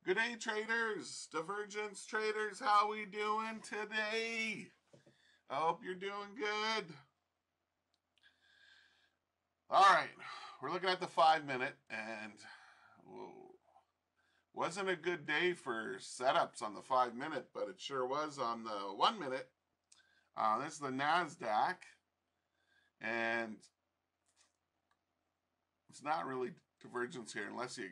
Good day, traders, divergence traders. How we doing today? I hope you're doing good. All right, we're looking at the 5-minute, and whoa, wasn't a good day for setups on the 5-minute, but it sure was on the 1-minute. This is the NASDAQ, and it's not really divergence here unless you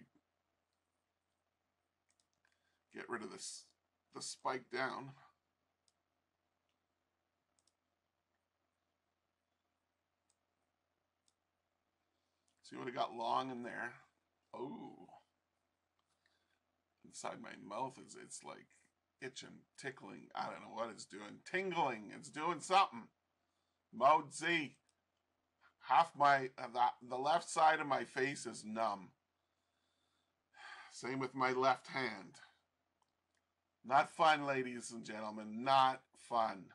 get rid of the spike down. See what I got long in there? Oh, inside my mouth it's like itching, tickling. I don't know what it's doing. Tingling. It's doing something. Mode Z. Half the left side of my face is numb. Same with my left hand. Not fun, ladies and gentlemen. Not fun.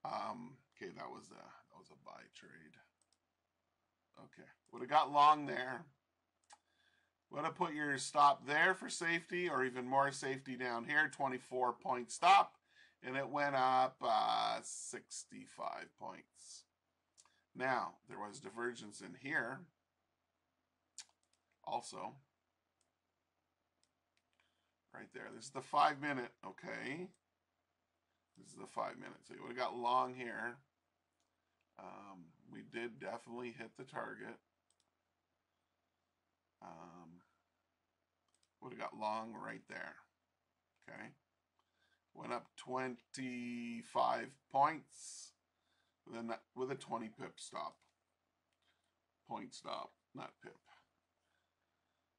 Okay, that was a buy trade. Okay, would have got long there. Would have put your stop there for safety, or even more safety down here. 24-point stop, and it went up 65 points. Now there was divergence in here. Also, right there. This is the 5-minute. Okay, this is the 5-minute. So you would have got long here. We did definitely hit the target. Would have got long right there. Okay. Went up 25 points with a 20 pip stop. Point stop, not pip.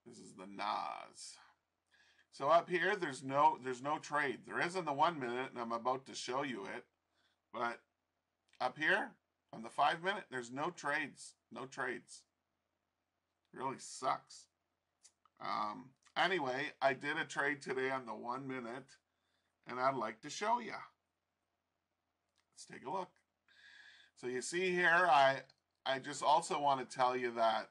This is the NAS. So up here, there's no trade. There is in the 1-minute, and I'm about to show you it. But up here, on the 5-minute, there's no trades. No trades. It really sucks. Anyway, I did a trade today on the 1-minute, and I'd like to show you. Let's take a look. So you see here, I just also want to tell you that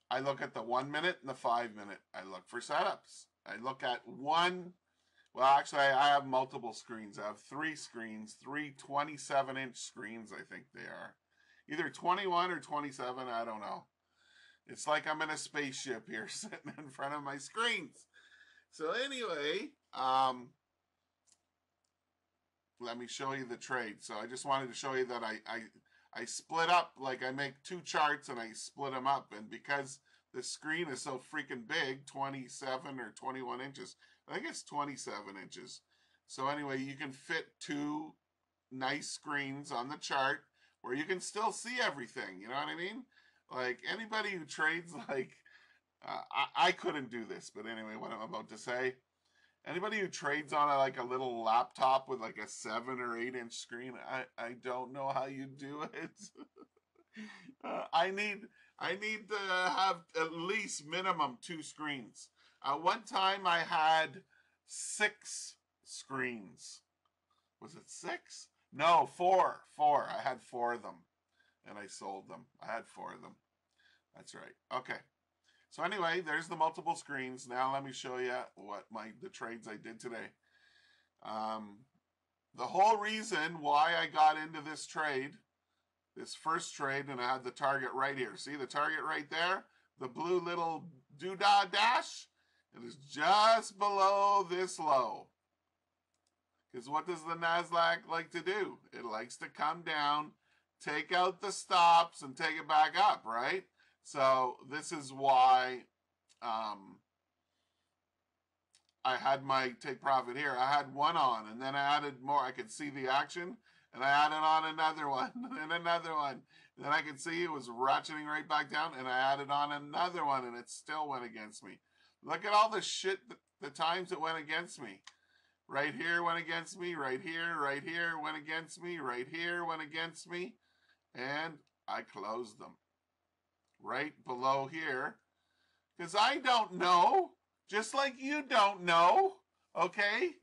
I look at the 1-minute and the 5-minute. I look for setups. I look at well, actually, I have multiple screens. I have 3 screens, 3 27-inch screens, I think they are. Either 21 or 27, I don't know. It's like I'm in a spaceship here sitting in front of my screens. So anyway, let me show you the trade. So I just wanted to show you that I split up, like I make 2 charts and I split them up. And because the screen is so freaking big, 27 or 21 inches, I think it's 27 inches. So anyway, you can fit 2 nice screens on the chart where you can still see everything. You know what I mean? Like anybody who trades, like, I couldn't do this, but anyway, what I'm about to say, anybody who trades on like a little laptop with like a 7 or 8-inch screen, I don't know how you do it. I need to have at least minimum 2 screens. One time I had 6 screens. Was it 6? No, 4. 4. I had 4 of them, and I sold them. I had 4 of them. That's right. Okay. So anyway, there's the multiple screens. Now let me show you what the trades I did today. The whole reason why I got into this trade, this first trade, and I had the target right here. See the target right there? The blue little doodah dash? It is just below this low. Because what does the NASDAQ like to do? It likes to come down, take out the stops, and take it back up, right? So this is why I had my take profit here. I had 1 on, and then I added more. I could see the action, and I added on another one, and another one. And then I could see it was ratcheting right back down, and I added on another one, and it still went against me. Look at all the shit, the times it went against me. Right here went against me, right here went against me, right here went against me, and I closed them. Right below here, because I don't know, just like you don't know, okay?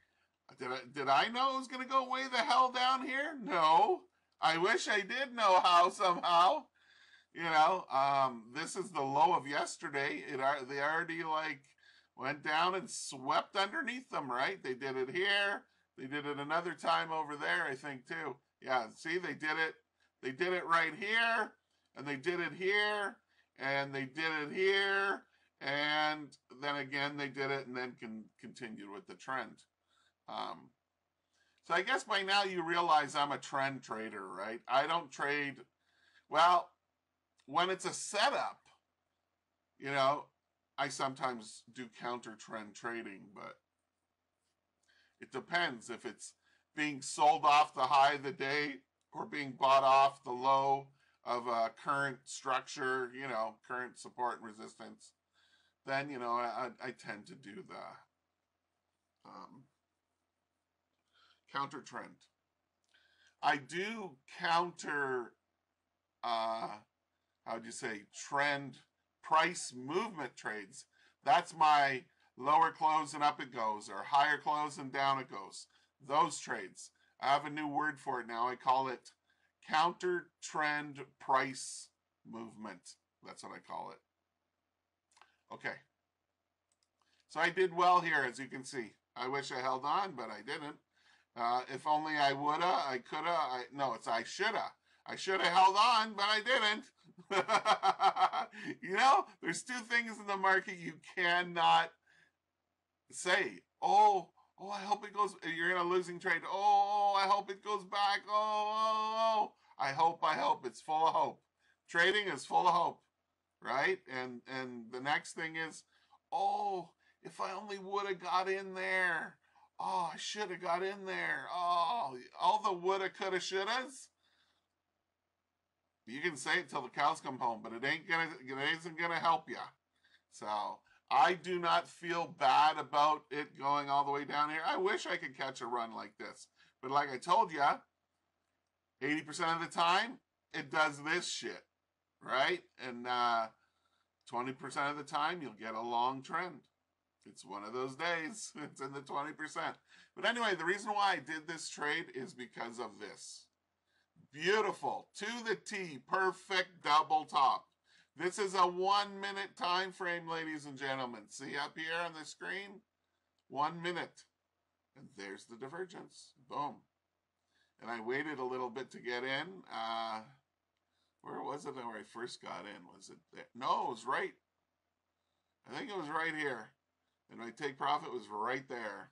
Did I know it was going to go way the hell down here? No. I wish I did know how somehow. You know, this is the low of yesterday. They already like went down and swept underneath them, right? They did it here. They did it another time over there, I think, too. Yeah, see, they did it. They did it right here, and they did it here, and they did it here, and then again they did it, and then continued with the trend. So I guess by now you realize I'm a trend trader, right? I don't trade, well, when it's a setup, you know, I sometimes do counter trend trading, but it depends if it's being sold off the high of the day or being bought off the low of a current structure, you know, current support and resistance. Then, you know, I tend to do the counter trend. I do counter, how'd you say, trend price movement trades. That's my lower close and up it goes, or higher close and down it goes. Those trades. I have a new word for it now. I call it counter trend price movement. That's what I call it. Okay. So I did well here, as you can see. I wish I held on, but I didn't. If only I woulda, I coulda. No, it's I shoulda. I shoulda held on, but I didn't. You know, there's two things in the market you cannot say. Oh, I hope it goes. You're in a losing trade. Oh, I hope it goes back. Oh. I hope. It's full of hope. Trading is full of hope, right? And the next thing is, oh, if I only would have got in there. Oh, I should have got in there. Oh, all the woulda, coulda, shouldas. You can say it till the cows come home, but it isn't gonna help you. So I do not feel bad about it going all the way down here. I wish I could catch a run like this, but like I told you, 80% of the time it does this shit, right? And 20% of the time you'll get a long trend. It's one of those days. It's in the 20%. But anyway, the reason why I did this trade is because of this. Beautiful, to the T, perfect double top. This is a 1 minute time frame, ladies and gentlemen. See up here on the screen? 1 minute. And there's the divergence. Boom. And I waited a little bit to get in. Where was it where I first got in? Was it there? No, it was right. I think it was right here. And my take profit was right there.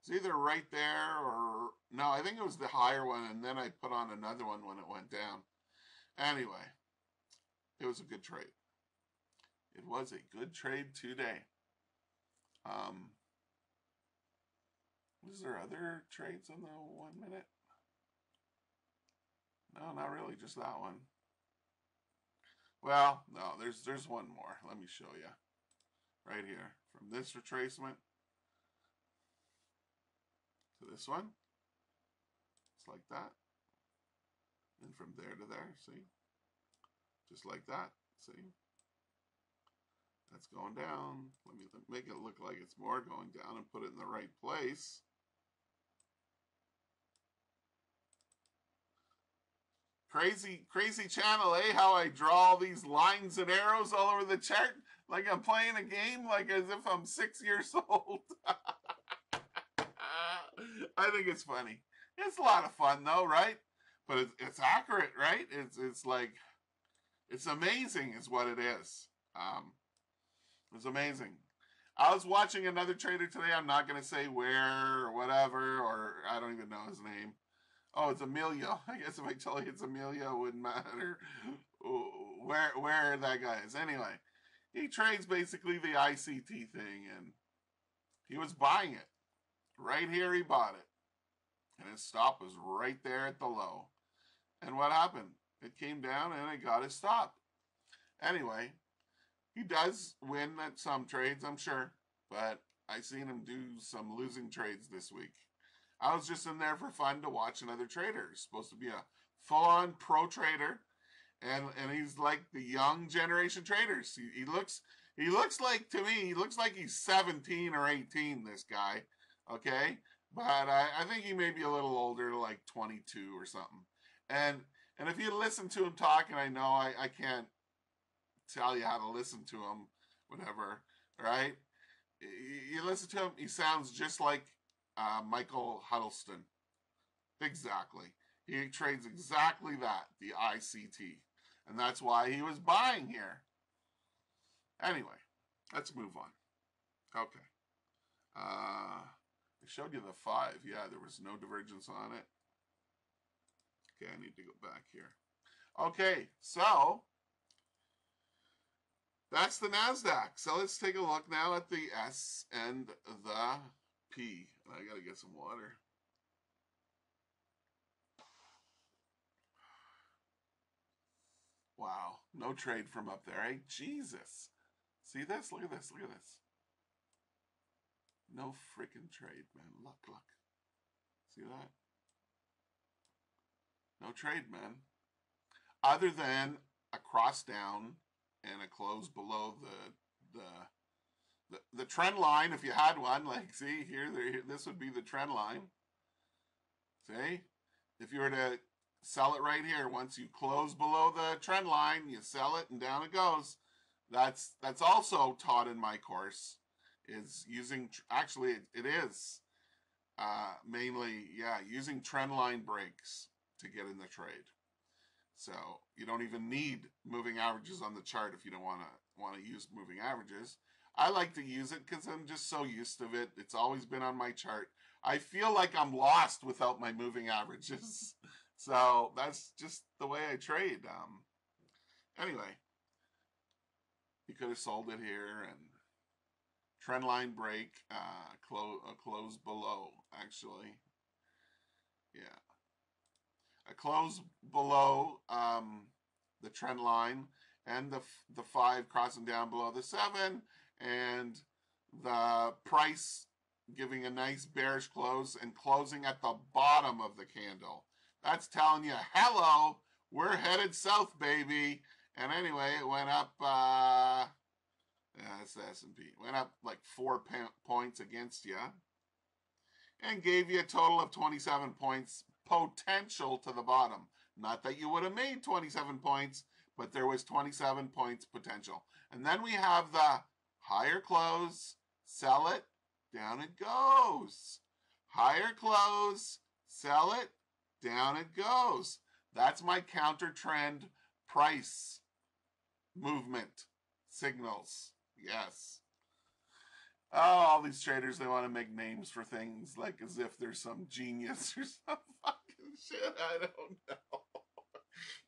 It's either right there or... No, I think it was the higher one, and then I put on another one when it went down. Anyway, it was a good trade. It was a good trade today. Was there other trades on the 1 minute? No, not really, just that one. Well, no, there's one more. Let me show you. Right here. From this retracement to this one. It's like that. And from there to there, see? Just like that, see? That's going down. Let me make it look like it's more going down and put it in the right place. Crazy channel, eh? How I draw all these lines and arrows all over the chart like I'm playing a game, like as if I'm 6 years old. I think it's funny. It's a lot of fun though, right? But it's accurate, right? It's like, it's amazing is what it is. It's amazing. I was watching another trader today. I'm not going to say where or whatever, or I don't even know his name. Oh, it's Emilio. I guess if I told you it's Emilio, it wouldn't matter where that guy is. Anyway, he trades basically the ICT thing, and he was buying it. Right here he bought it. And his stop was right there at the low. And what happened? It came down and it got his stop. Anyway, he does win at some trades, I'm sure. But I seen him do some losing trades this week. I was just in there for fun to watch another trader. He's supposed to be a full-on pro trader. And he's like the young generation traders. He looks like, to me, he looks like he's 17 or 18, this guy. Okay? But I think he may be a little older, like 22 or something. And if you listen to him talk, and I know I can't tell you how to listen to him, whatever, right? listen to him, he sounds just like Michael Huddleston. Exactly. He trades exactly that, the ICT. And that's why he was buying here. Anyway, let's move on. Okay. I showed you the 5. Yeah, there was no divergence on it. Okay, I need to go back here. Okay, so that's the NASDAQ. So let's take a look now at the S and the P. I got to get some water. Wow, no trade from up there, eh? Jesus. See this? Look at this. Look at this. No freaking trade, man. Look, look. See that? No trade, man. Other than a cross down and a close below the trend line, if you had one. Like, see here, this would be the trend line. See? If you were to sell it right here, once you close below the trend line, you sell it and down it goes. That's also taught in my course, is using, actually it is mainly, yeah, using trend line breaks to get in the trade. So you don't even need moving averages on the chart if you don't want to use moving averages. I like to use it because I'm just so used to it. It's always been on my chart. I feel like I'm lost without my moving averages. So that's just the way I trade. Anyway, you could have sold it here and trend line break, close below, actually. Yeah. A close below the trend line and the 5 crossing down below the 7 and the price giving a nice bearish close and closing at the bottom of the candle. That's telling you, hello, we're headed south, baby. And anyway, it went up, that's the S&P. Went up like 4 points against you and gave you a total of 27 points potential to the bottom. Not that you would have made 27 points, but there was 27 points potential. And then we have the higher close, sell it, down it goes. Higher close, sell it, down it goes. That's my counter trend price movement signals. Yes. Oh, all these traders, they want to make names for things like as if there's some genius or some fucking shit. I don't know.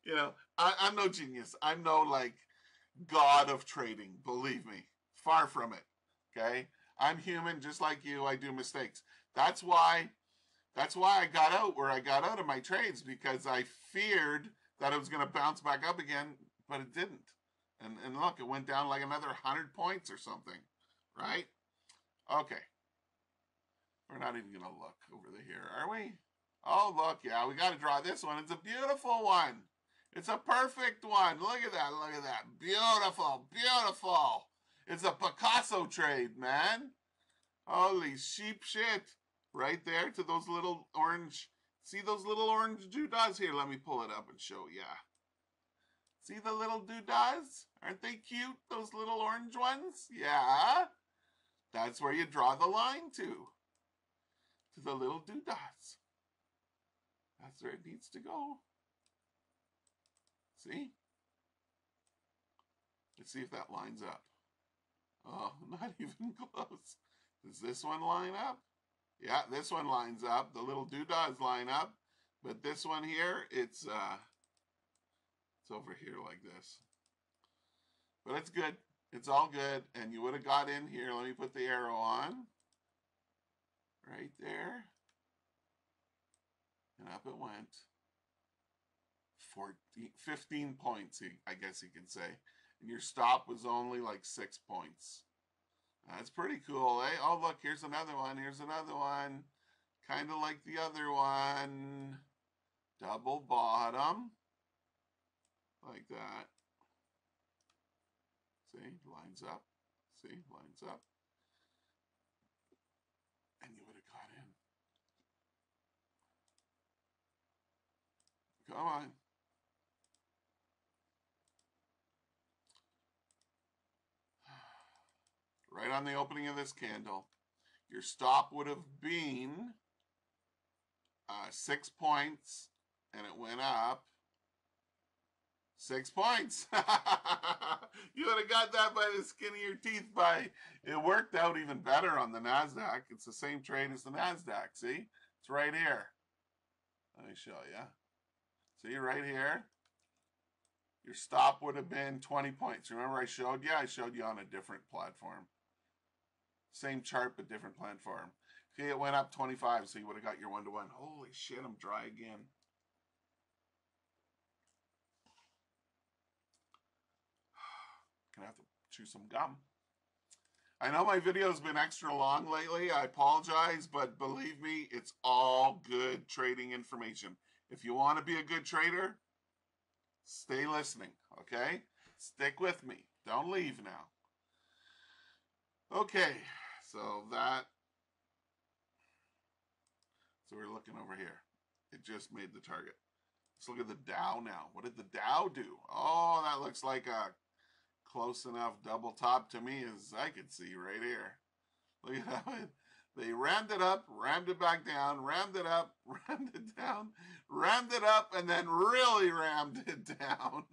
You know, I'm no genius. I'm no, like, god of trading. Believe me. Far from it. Okay? I'm human just like you. I do mistakes. That's why I got out where I got out of my trades, because I feared that it was going to bounce back up again, but it didn't. And look, it went down like another 100 points or something. Right? Okay. We're not even going to look over here, are we? Oh, look, yeah, we got to draw this one. It's a beautiful one. It's a perfect one. Look at that. Look at that. Beautiful. Beautiful. It's a Picasso trade, man. Holy sheep shit. Right there to those little orange. See those little orange doodads? Here, let me pull it up and show ya. See the little doodads? Aren't they cute, those little orange ones? Yeah. That's where you draw the line to the little doodads. That's where it needs to go. See? Let's see if that lines up. Oh, not even close. Does this one line up? Yeah, this one lines up. The little doodads line up. But this one here, it's over here like this. But it's good. It's all good. And you would have got in here. Let me put the arrow on. Right there. And up it went. 15 points, I guess you can say. And your stop was only like 6 points. That's pretty cool, eh? Oh, look, here's another one. Here's another one. Kind of like the other one. Double bottom. Like that. See? Lines up. See? Lines up. And you would have got in. Come on. Right on the opening of this candle. your stop would have been 6 points, and it went up 6 points. You would have got that by the skin of your teeth. It worked out even better on the NASDAQ. It's the same trade as the NASDAQ. See? It's right here. Let me show you. See right here? Your stop would have been 20 points. Remember I showed you? I showed you on a different platform. Same chart, but different platform. See, it went up 25, so you would have got your 1-to-1. Holy shit, I'm dry again. Gonna have to chew some gum. I know my video's been extra long lately. I apologize, but believe me, it's all good trading information. If you want to be a good trader, stay listening, okay? Stick with me. Don't leave now. Okay, so we're looking over here. It just made the target. Let's look at the Dow now. What did the Dow do? Oh, that looks like a close enough double top to me as I could see right here. Look at how they rammed it up, rammed it back down, rammed it up, rammed it down, rammed it up, and then really rammed it down.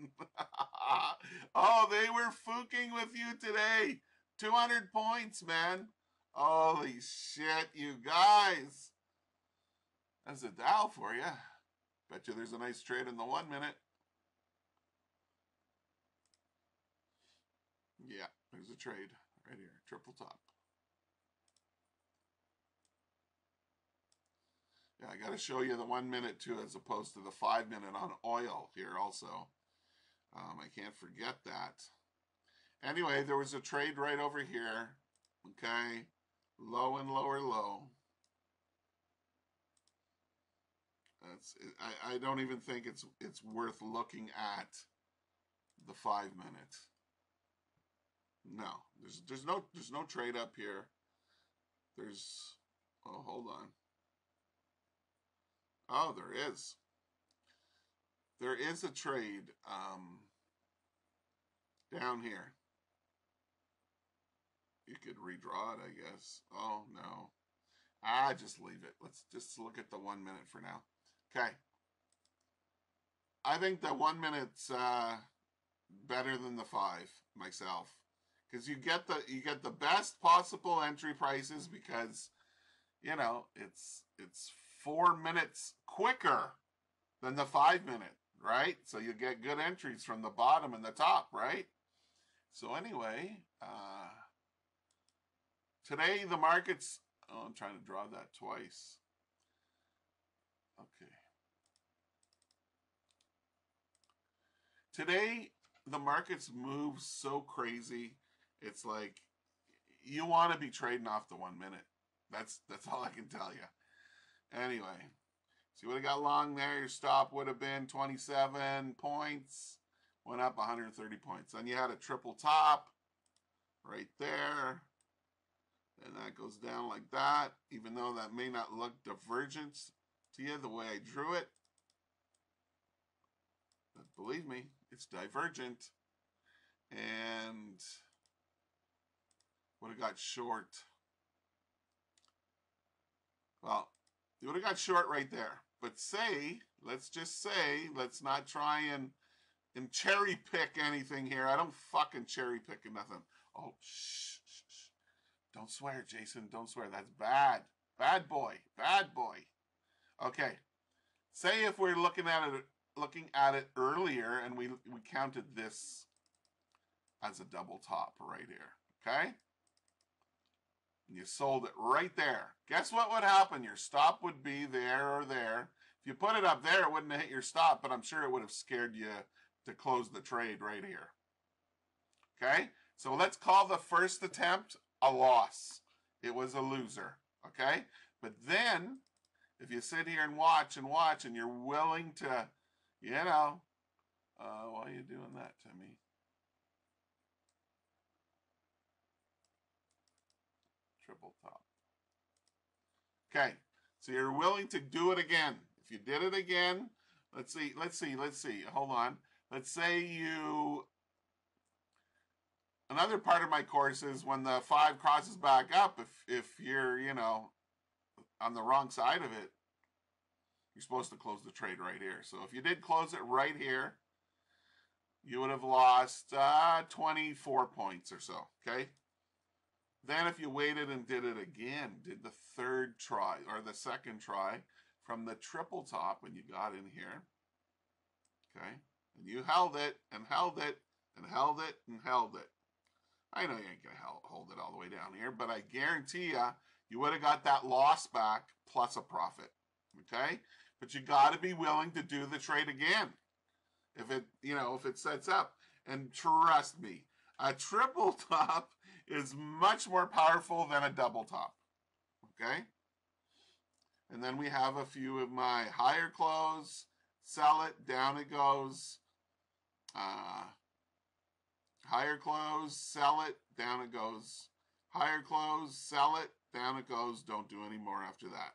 Oh, they were fooking with you today. 200 points, man. Holy shit, you guys. That's a Dow for you. Bet you there's a nice trade in the 1 minute. Yeah, there's a trade right here. Triple top. Yeah, I got to show you the 1 minute too, as opposed to the 5 minute on oil here also. I can't forget that. Anyway, there was a trade right over here. Okay, low and lower low. I don't even think it's worth looking at the 5 minute. No, there's no trade up here. Oh, hold on. Oh, there is. There is a trade down here. You could redraw it, I guess. Oh, no. Just leave it. Let's just look at the 1 minute for now. Okay. I think the 1 minute's better than the 5 myself. Because you get the best possible entry prices because, you know, it's 4 minutes quicker than the 5 minute, right? So you get good entries from the bottom and the top, right? So anyway, today the markets, oh, I'm trying to draw that twice. Okay. Today the markets move so crazy. It's like you want to be trading off the 1 minute. That's all I can tell you. Anyway, see what I got long there. Your stop would have been 27 points. Went up 130 points. Then you had a triple top right there. And that goes down like that. Even though that may not look divergent to you the way I drew it. But believe me, it's divergent. And would have got short. Well, you would have got short right there. But say, let's just say, let's not try and cherry pick anything here. I don't fucking cherry pick nothing. Oh, shh. Don't swear, Jason. Don't swear. That's bad. Bad boy. Bad boy. Okay. Say if we're looking at it earlier and we counted this as a double top right here. Okay? And you sold it right there. Guess what would happen? Your stop would be there or there. If you put it up there, it wouldn't have hit your stop, but I'm sure it would have scared you to close the trade right here. Okay? So let's call the first attempt a loss. It was a loser. Okay? But then, if you sit here and watch and you're willing to, you know, why are you doing that to me? Triple top. Okay, so you're willing to do it again. If you did it again, let's see. Hold on. Let's say you another part of my course is when the 5 crosses back up, if you're, you know, on the wrong side of it, you're supposed to close the trade right here. So if you did close it right here, you would have lost 24 points or so, okay? Then if you waited and did it again, did the third try or the second try from the triple top when you got in here, okay? And you held it and held it and held it and held it. I know you ain't going to hold it all the way down here, but I guarantee you, you would have got that loss back plus a profit, okay? But you got to be willing to do the trade again if it, you know, if it sets up. And trust me, a triple top is much more powerful than a double top, okay? And then we have a few of my higher close, sell it, down it goes. Higher close, sell it, down it goes. Higher close, sell it, down it goes. Don't do any more after that.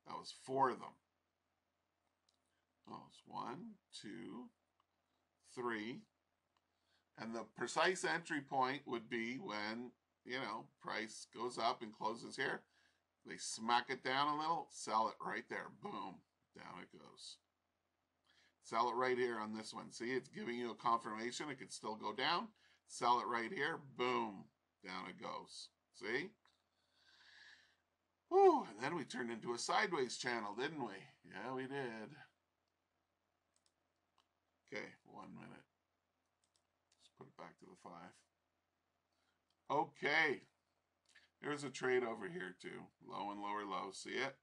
That was 4 of them. Oh, it's 1, 2, 3. And the precise entry point would be when, you know, price goes up and closes here. They smack it down a little, sell it right there. Boom, down it goes. Sell it right here on this one. See, it's giving you a confirmation. It could still go down. Sell it right here. Boom, down it goes. See? Whew, and then we turned into a sideways channel, didn't we? Yeah, we did. Okay, 1 minute. Let's put it back to the 5. Okay. There's a trade over here too. Low and lower low. See it?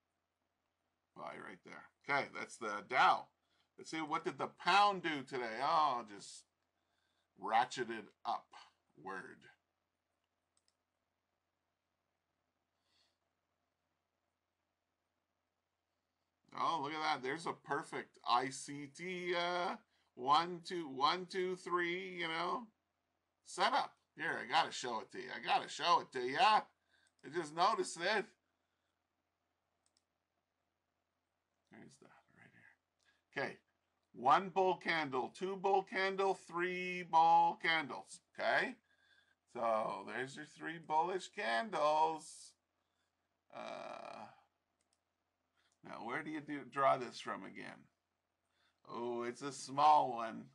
Buy right there. Okay, that's the Dow. Let's see, what did the pound do today? Oh, just ratcheted upward. Oh, look at that. There's a perfect ICT 1, 2, 1, 2, 3, you know, setup. Here, I got to show it to you. I got to show it to you. I just noticed it. There's that right here. Okay. 1 bull candle, 2 bull candle, 3 bull candles. Okay. So there's your 3 bullish candles. Now, where do you draw this from again? Oh, it's a small one.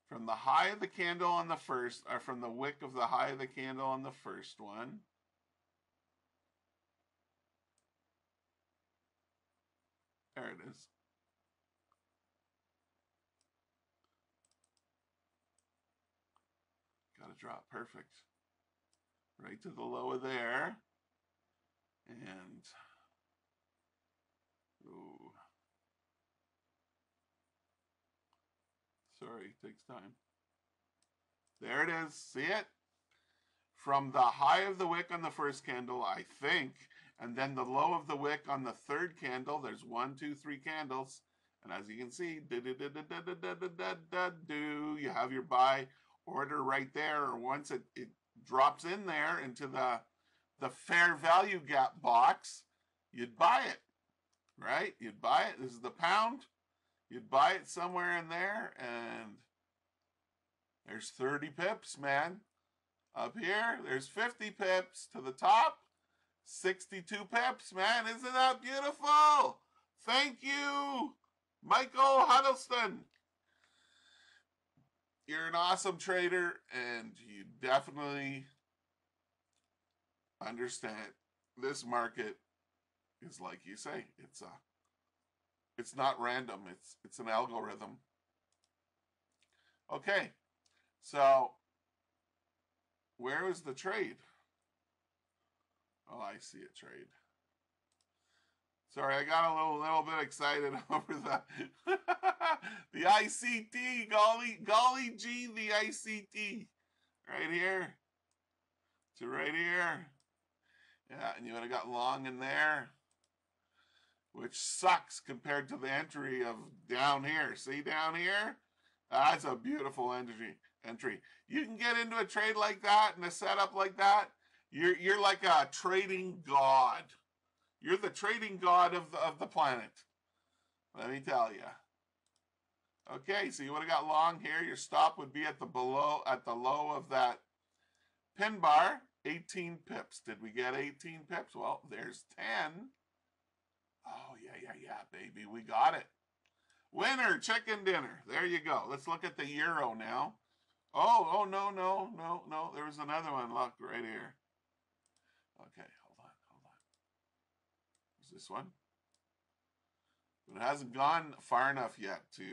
From the high of the candle on the first, or from the wick of the high of the candle on the first one. There it is. Got to drop perfect. Right to the low of there. And, ooh. Sorry, takes time. There it is. See it? From the high of the wick on the first candle, I think, and then the low of the wick on the third candle, there's 1, 2, 3 candles. And as you can see, you have your buy order right there. Or once it drops in there into the fair value gap box, you'd buy it, right? You'd buy it. This is the pound. You'd buy it somewhere in there, and there's 30 pips, man. Up here, there's 50 pips to the top. 62 pips, man. Isn't that beautiful? Thank you, Michael Huddleston. You're an awesome trader, and you definitely understand this market is like you say. It's not random. It's an algorithm. Okay, so where is the trade? Oh, I see a trade. Sorry, I got a little bit excited over the ICT. Golly gee, the ICT. Right here to right here. Yeah, and you would have got long in there, which sucks compared to the entry of down here. See down here? That's a beautiful entry. You can get into a trade like that and a setup like that. You're like a trading god. You're the trading god of the planet. Let me tell you. Okay, so you would have got long here. Your stop would be at the low of that pin bar, 18 pips. Did we get 18 pips? Well, there's 10. Oh, yeah, baby. We got it. Winner, chicken dinner. There you go. Let's look at the euro now. Oh, no. There was another one. Look, right here. Okay, hold on. Is this one? But it hasn't gone far enough yet to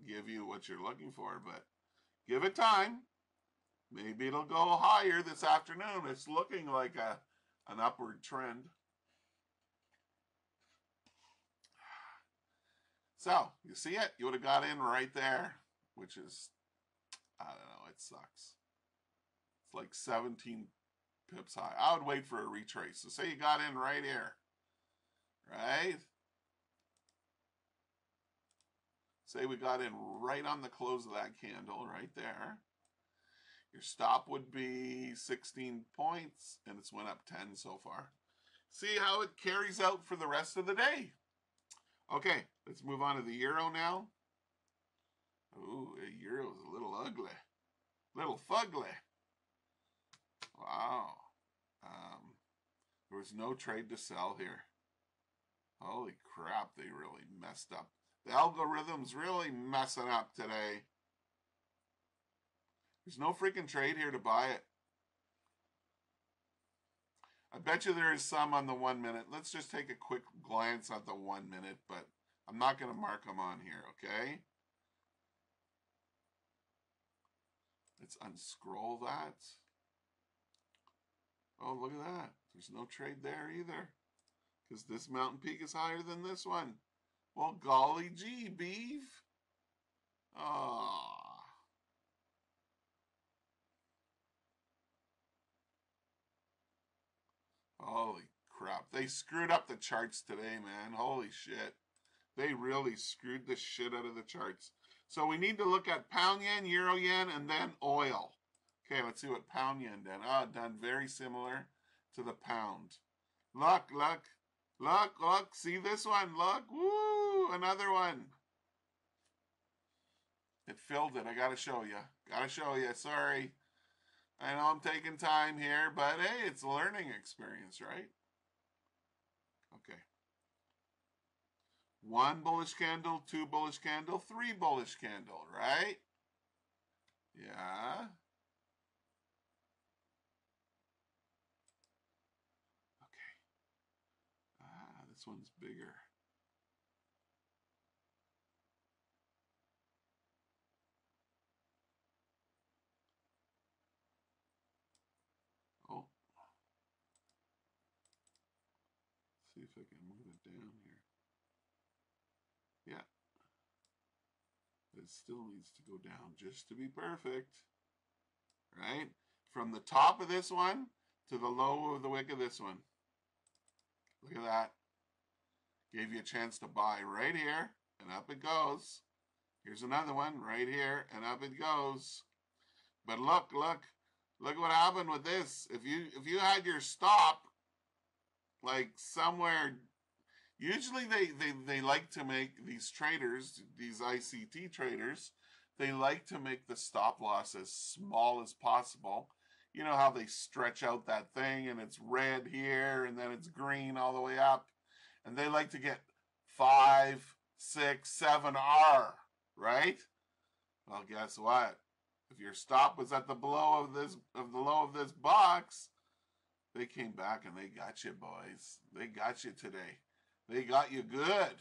give you what you're looking for, but give it time. Maybe it'll go higher this afternoon. It's looking like an upward trend. So, you see it? You would have got in right there, which is, I don't know, it sucks. It's like 17 pips high. I would wait for a retrace. So say you got in right here, right? Say we got in right on the close of that candle right there. Your stop would be 16 points, and it's went up 10 so far. See how it carries out for the rest of the day. Okay, let's move on to the euro now. Ooh, a euro is a little ugly. Little fugly. Wow. There was no trade to sell here. Holy crap, they really messed up. The algorithm's really messing up today. There's no freaking trade here to buy it. I bet you there is some on the 1 minute. Let's just take a quick glance at the 1 minute, but I'm not going to mark them on here, okay? Let's unscroll that. Oh, look at that. There's no trade there either, because this mountain peak is higher than this one. Well, golly gee, beef. Oh. Holy crap. They screwed up the charts today, man. Holy shit. They really screwed the shit out of the charts. So we need to look at pound yen, euro yen, and then oil. Okay, let's see what pound yen did. Ah, done very similar to the pound. Look. See this one? Look. Woo! Another one. It filled it. I got to show you. Sorry. I know I'm taking time here, but hey, it's a learning experience, right? Okay. 1 bullish candle, 2 bullish candle, 3 bullish candle, right? Yeah. Okay. This one's bigger. Oh. See if I can move it down here. Yeah. It still needs to go down just to be perfect. Right? From the top of this one to the low of the wick of this one. Look at that. Gave you a chance to buy right here, and up it goes. Here's another one right here, and up it goes. But look what happened with this. If you had your stop like somewhere, usually they like to make, these traders, these ICT traders, they like to make the stop loss as small as possible. You know how they stretch out that thing and it's red here and then it's green all the way up. And they like to get 5, 6, 7 R, right? Well, guess what? If your stop was at the low of this box, they came back and they got you, boys. They got you today. They got you good.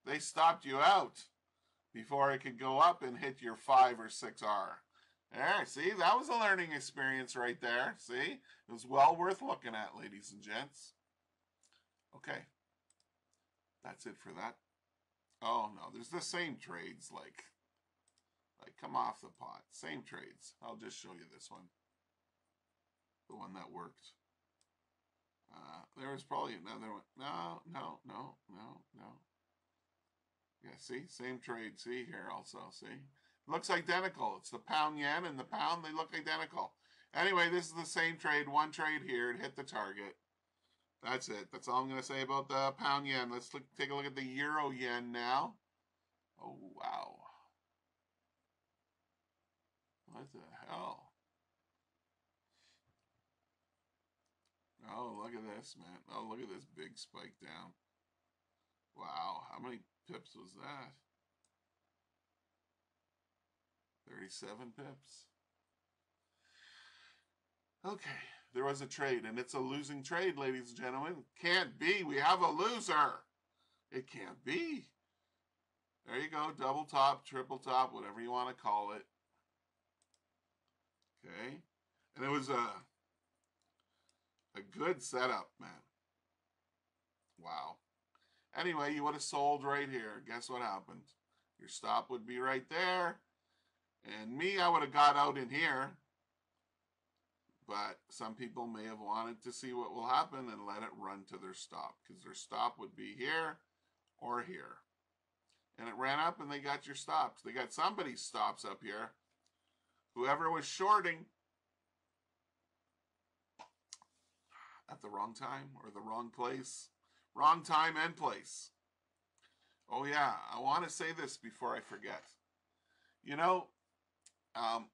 They stopped you out before it could go up and hit your 5 or 6 R. There, see, that was a learning experience right there. See, it was well worth looking at, ladies and gents. Okay, that's it for that. Oh no, there's the same trades, like come off the pot. Same trades. I'll just show you this one, the one that worked. There was probably another one. No. Yeah, see, same trade. See here also. See, looks identical. It's the pound yen and the pound. They look identical. Anyway, this is the same trade. One trade here. It hit the target. That's it. That's all I'm going to say about the pound yen. Let's take a look at the euro yen now. Oh, wow. What the hell? Oh, look at this, man. Oh, look at this big spike down. Wow, how many pips was that? 37 pips. Okay, there was a trade, and it's a losing trade, ladies and gentlemen. Can't be. We have a loser. It can't be. There you go. Double top, triple top, whatever you want to call it. Okay. And it was a good setup, man. Wow. Anyway, you would have sold right here. Guess what happened? Your stop would be right there. And me, I would have got out in here. But some people may have wanted to see what will happen and let it run to their stop, because their stop would be here or here. And it ran up and they got your stops. They got somebody's stops up here. Whoever was shorting at the wrong time or the wrong place. Wrong time and place. Oh yeah, I want to say this before I forget. You know,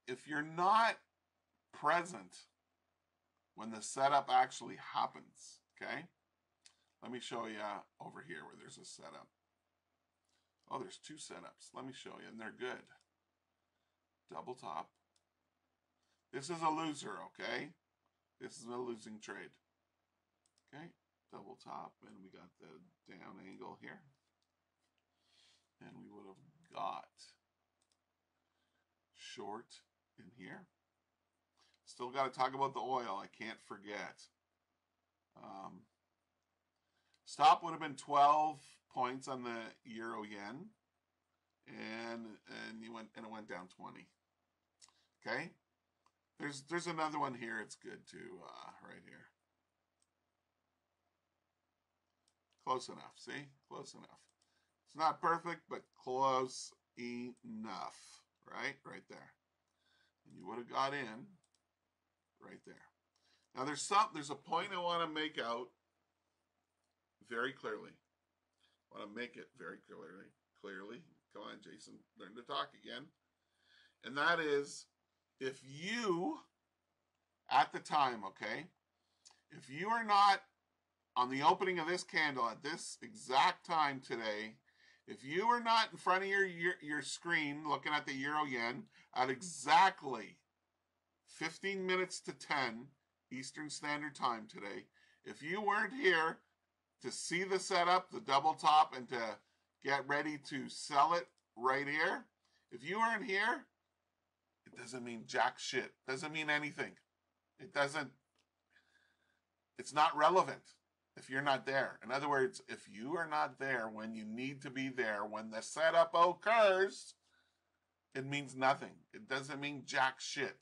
if you're not present when the setup actually happens, okay? Let me show you over here where there's a setup. Oh, there's two setups. Let me show you, and they're good. Double top. This is a loser, okay? This is a losing trade. Okay, double top, and we got the down angle here. And we would have got short in here. Still got to talk about the oil. I can't forget. Stop would have been 12 points on the euro yen, and it went down 20. Okay, there's another one here. It's good too, right here. Close enough. See, close enough. It's not perfect, but close enough. Right there. And you would have got in right there. Now there's a point I want to make out very clearly. I want to make it very clearly. Come on, Jason, learn to talk again. And that is, if you, at the time, okay, if you are not on the opening of this candle at this exact time today, if you are not in front of your screen looking at the euro yen at exactly 15 minutes to 10 Eastern Standard Time today, if you weren't here to see the setup, the double top, and to get ready to sell it right here, if you weren't here, it doesn't mean jack shit. Doesn't mean anything. It's not relevant if you're not there. In other words, if you are not there when you need to be there, when the setup occurs, it means nothing. It doesn't mean jack shit.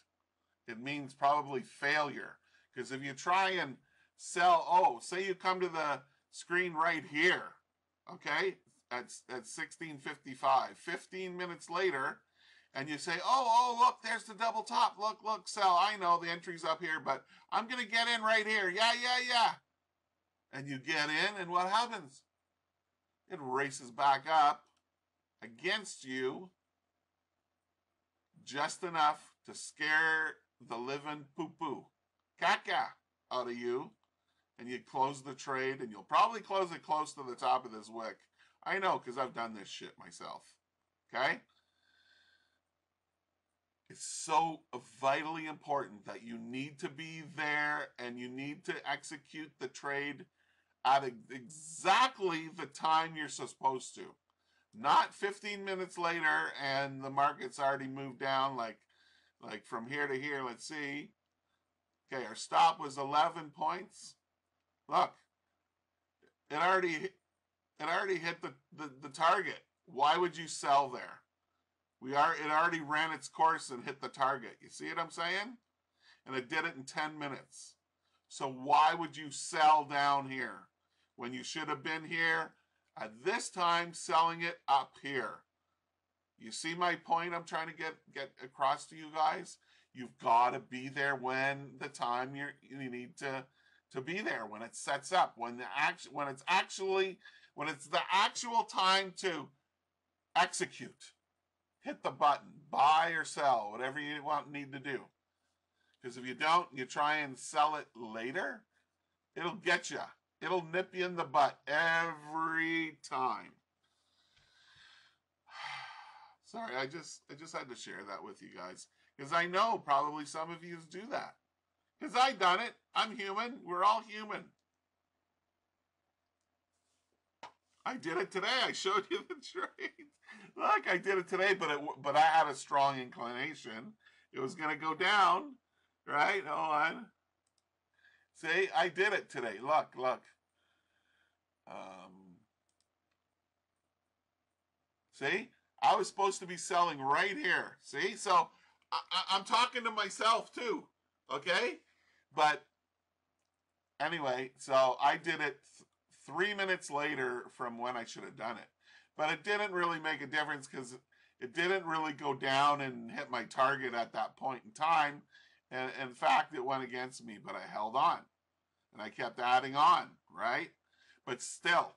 It means probably failure. Because if you try and sell, say you come to the screen right here, okay, at 16:55, 15 minutes later, and you say, oh, look, there's the double top. Look, sell. I know the entry's up here, but I'm going to get in right here. Yeah. And you get in, and what happens? It races back up against you just enough to scare the living poo-poo, caca, out of you, and you close the trade, and you'll probably close it close to the top of this wick. I know, because I've done this shit myself, okay? It's so vitally important that you need to be there, and you need to execute the trade at exactly the time you're supposed to. Not 15 minutes later and the market's already moved down like from here to here. Let's see. Okay, our stop was 11 points. Look, it already hit the target. Why would you sell there? It already ran its course and hit the target. You see what I'm saying? And it did it in 10 minutes. So why would you sell down here when you should have been here at this time selling it up here? You see my point I'm trying to get across to you guys? You've got to be there when the time you need to be there, when it sets up, when it's the actual time to execute. hit the button, buy or sell, whatever you need to do. Because if you don't, you try and sell it later, it'll get you. It'll nip you in the butt every time. Sorry, I just had to share that with you guys. Because I know probably some of you do that. Because I done it. I'm human. We're all human. I did it today. I showed you the trade. Look, I did it today, but I had a strong inclination. It was going to go down, right? Hold on. See, I did it today. Look. See, I was supposed to be selling right here. See, so I'm talking to myself too, okay? But anyway, so I did it 3 minutes later from when I should have done it. But it didn't really make a difference because it didn't really go down and hit my target at that point in time. And in fact, it went against me, but I held on. And I kept adding on, right? But still,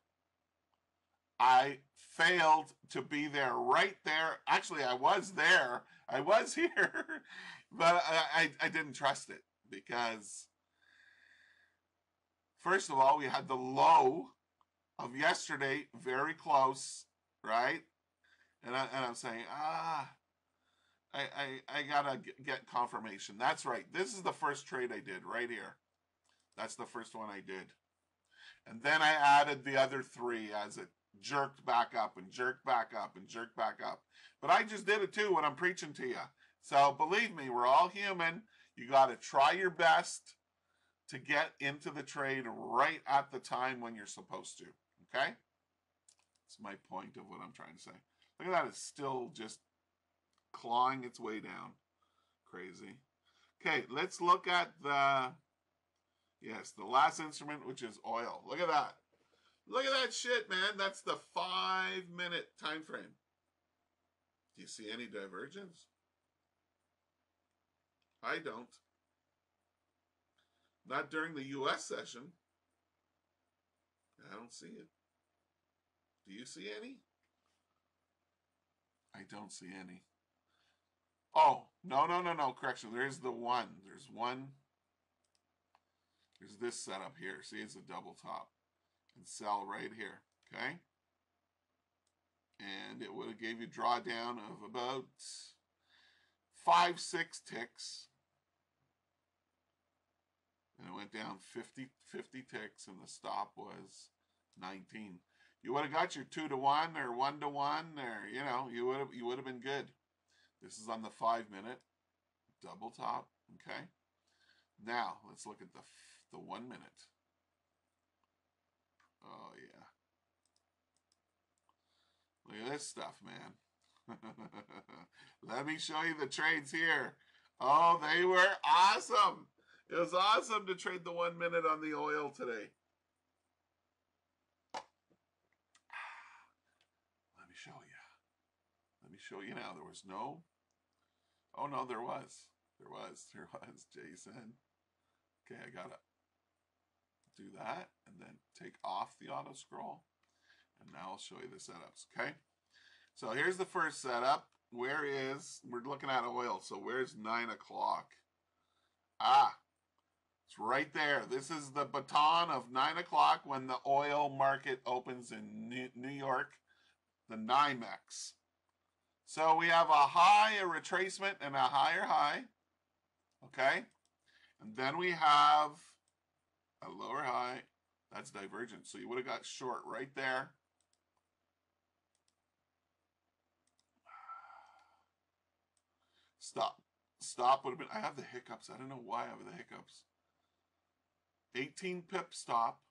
I failed to be there right there. Actually, I was there. I was here. But I didn't trust it because, first of all, we had the low of yesterday very close, right? And I'm saying, I gotta get confirmation. That's right. This is the first trade I did right here. That's the first one I did. And then I added the other three as it jerked back up and jerked back up and jerked back up. But I just did it too when I'm preaching to you. So believe me, we're all human. You got to try your best to get into the trade right at the time when you're supposed to. Okay? That's my point of what I'm trying to say. Look at that. It's still just clawing its way down. Crazy. Okay, let's look at the last instrument, which is oil. Look at that. Look at that shit, man. That's the 5-minute time frame. Do you see any divergence? I don't. Not during the US session. I don't see it. Do you see any? I don't see any. Oh, no. Correction. There's the one. There's one. There's this setup here. See, it's a double top. And sell right here. Okay? And it would have gave you drawdown of about 5-6 ticks. And it went down 50 ticks, and the stop was 19. You would have got your 2-to-1 or 1-to-1, or you would have been good. This is on the 5-minute double top. Okay. Now let's look at the 1 minute. Oh yeah. Look at this stuff, man. Let me show you the trades here. Oh, they were awesome. It was awesome to trade the 1 minute on the oil today. Let me show you. Let me show you now. There was no. Oh no, there was. There was, Jason. Okay, I gotta do that and then take off the auto scroll. And now I'll show you the setups, okay? So here's the first setup. We're looking at oil, so where's 9 o'clock? It's right there. This is the baton of 9 o'clock when the oil market opens in New York, the NYMEX. So we have a high, a retracement, and a higher high, okay? And then we have a lower high. That's divergent. So you would have got short right there. Stop would have been, I have the hiccups. I don't know why I have the hiccups. 18 pip stop.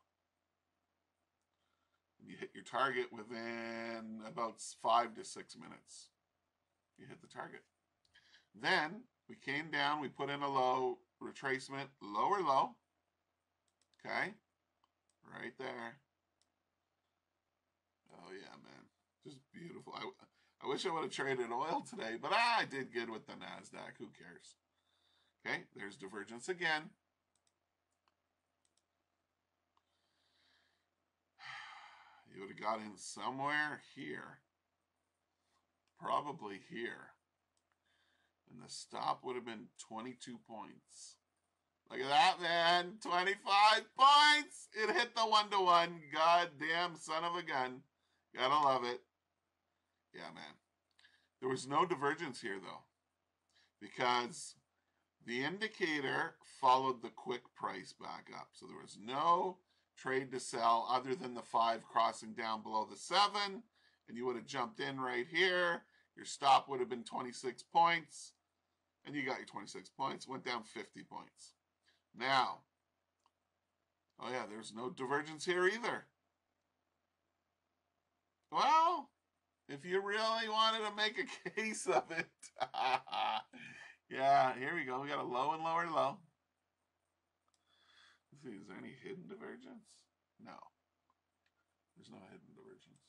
You hit your target within about 5 to 6 minutes. You hit the target. Then we came down, we put in a low, retracement, lower low. Okay. Right there. Oh yeah, man. Just beautiful. I wish I would have traded oil today, but I did good with the NASDAQ. Who cares? Okay, there's divergence again. You would have got in somewhere here. probably here. And the stop would have been 22 points. Look at that, man. 25 points. It hit the 1-to-1. Goddamn son of a gun. Gotta love it. Yeah, man. There was no divergence here, though, because the indicator followed the quick price back up. So there was no trade to sell other than the 5 crossing down below the 7. And you would have jumped in right here. Your stop would have been 26 points. And you got your 26 points. Went down 50 points. Now, oh yeah, there's no divergence here either. Well, if you really wanted to make a case of it, yeah, here we go. We got a low and lower low. Let's see, is there any hidden divergence? No. There's no hidden divergence.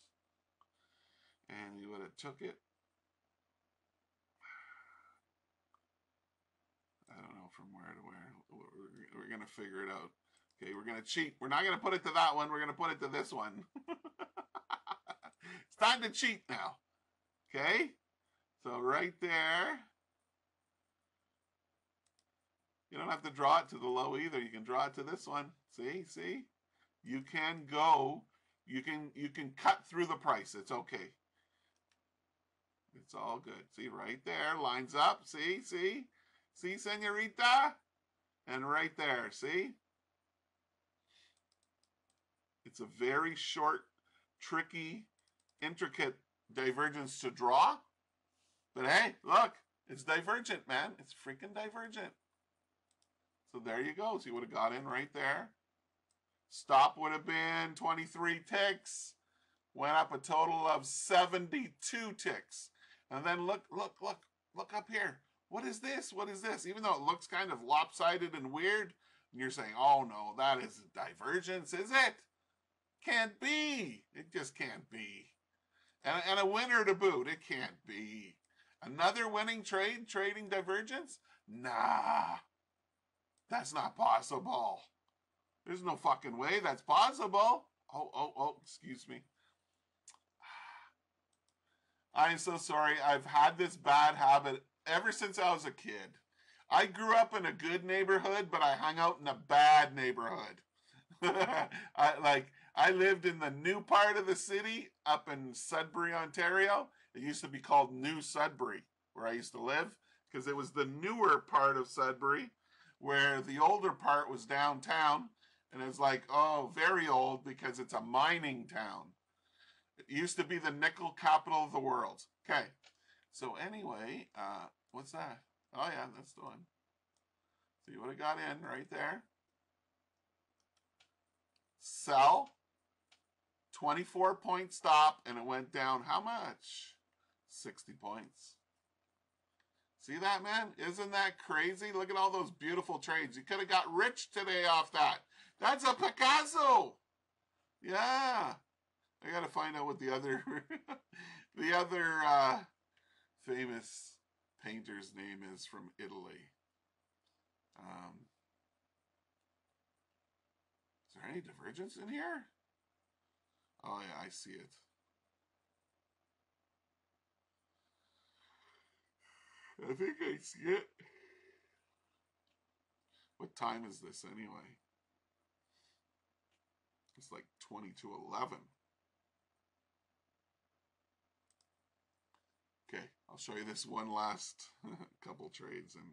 And you would have took it. I don't know from where to where. We're going to figure it out. Okay, we're going to cheat. We're not going to put it to that one. We're going to put it to this one. It's time to cheat now. Okay? So right there. You don't have to draw it to the low either. You can draw it to this one. See? You can go. You can cut through the price. It's okay. It's all good. See, right there. Lines up. See? See, senorita? And right there, see? It's a very short, tricky, intricate divergence to draw. But hey, look, it's divergent, man. It's freaking divergent. So there you go. So you would have got in right there. Stop would have been 23 ticks. Went up a total of 72 ticks. And then look up here. What is this? What is this? Even though it looks kind of lopsided and weird, and you're saying, oh no, that is divergence, is it? Can't be. It just can't be. And a winner to boot. It can't be. Another winning trade, trading divergence? Nah. That's not possible. There's no fucking way that's possible. Oh, excuse me. I'm so sorry. I've had this bad habit ever since I was a kid. I grew up in a good neighborhood, but I hung out in a bad neighborhood. I lived in the new part of the city up in Sudbury, Ontario. It used to be called New Sudbury, where I used to live, because it was the newer part of Sudbury, where the older part was downtown, and it was like, oh, very old, because it's a mining town. It used to be the nickel capital of the world. Okay, so anyway, what's that? Oh yeah, that's the one. So you would have got in right there. Sell. 24-point stop, and it went down how much? 60 points. See that, man? Isn't that crazy? Look at all those beautiful trades. You could have got rich today off that. That's a Picasso. Yeah. I got to find out what the other famous painter's name is from Italy. Is there any divergence in here? Oh yeah, I see it. I think I see it. What time is this anyway? It's like 20 to 11. Okay, I'll show you this one last couple trades, and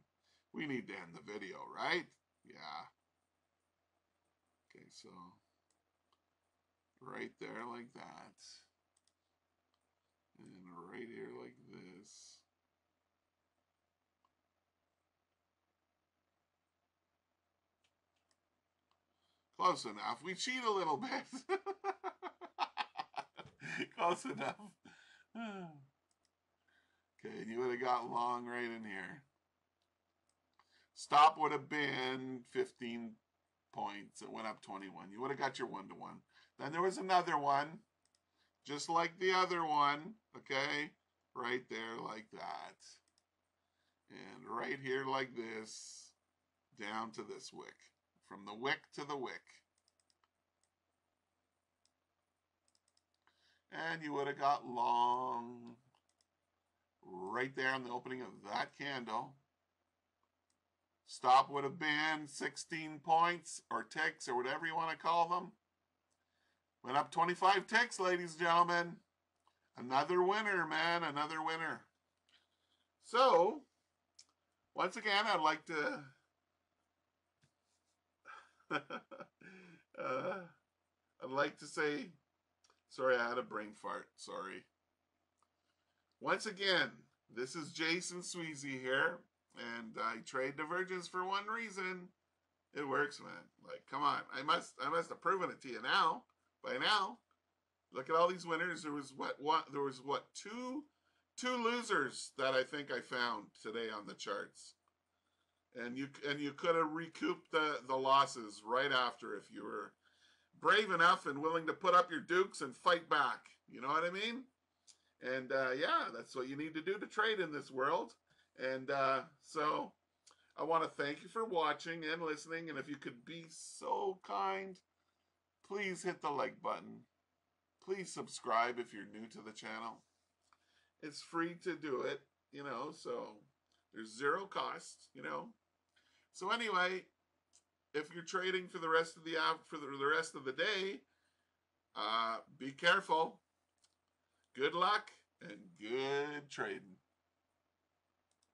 we need to end the video, right? Yeah. Okay, so right there like that, and right here like this. Close enough. We cheat a little bit. Close enough. Okay, and you would have got long right in here. Stop would have been 15 points. It went up 21. You would have got your 1-to-1. Then there was another one, just like the other one, okay? Right there like that. And right here like this, down to this wick. From the wick to the wick. And you would have got long right there on the opening of that candle. Stop would have been 16 points or ticks or whatever you want to call them. Went up 25 ticks, ladies and gentlemen. Another winner, man, another winner. So, once again, I'd like to I'd like to say, sorry, I had a brain fart, sorry. Once again, this is Jason Sweezy here, and I trade divergence for one reason. It works, man. Like, come on. I must have proven it to you now. By now. Look at all these winners. There was two losers that I think I found today on the charts. And you could have recouped the losses right after if you were brave enough and willing to put up your dukes and fight back. You know what I mean? And yeah, that's what you need to do to trade in this world. And so I want to thank you for watching and listening. And if you could be so kind, please hit the like button. Please subscribe if you're new to the channel. It's free to do it, you know, so there's zero cost, you know. So anyway, if you're trading for the rest of the day, be careful. Good luck and good trading.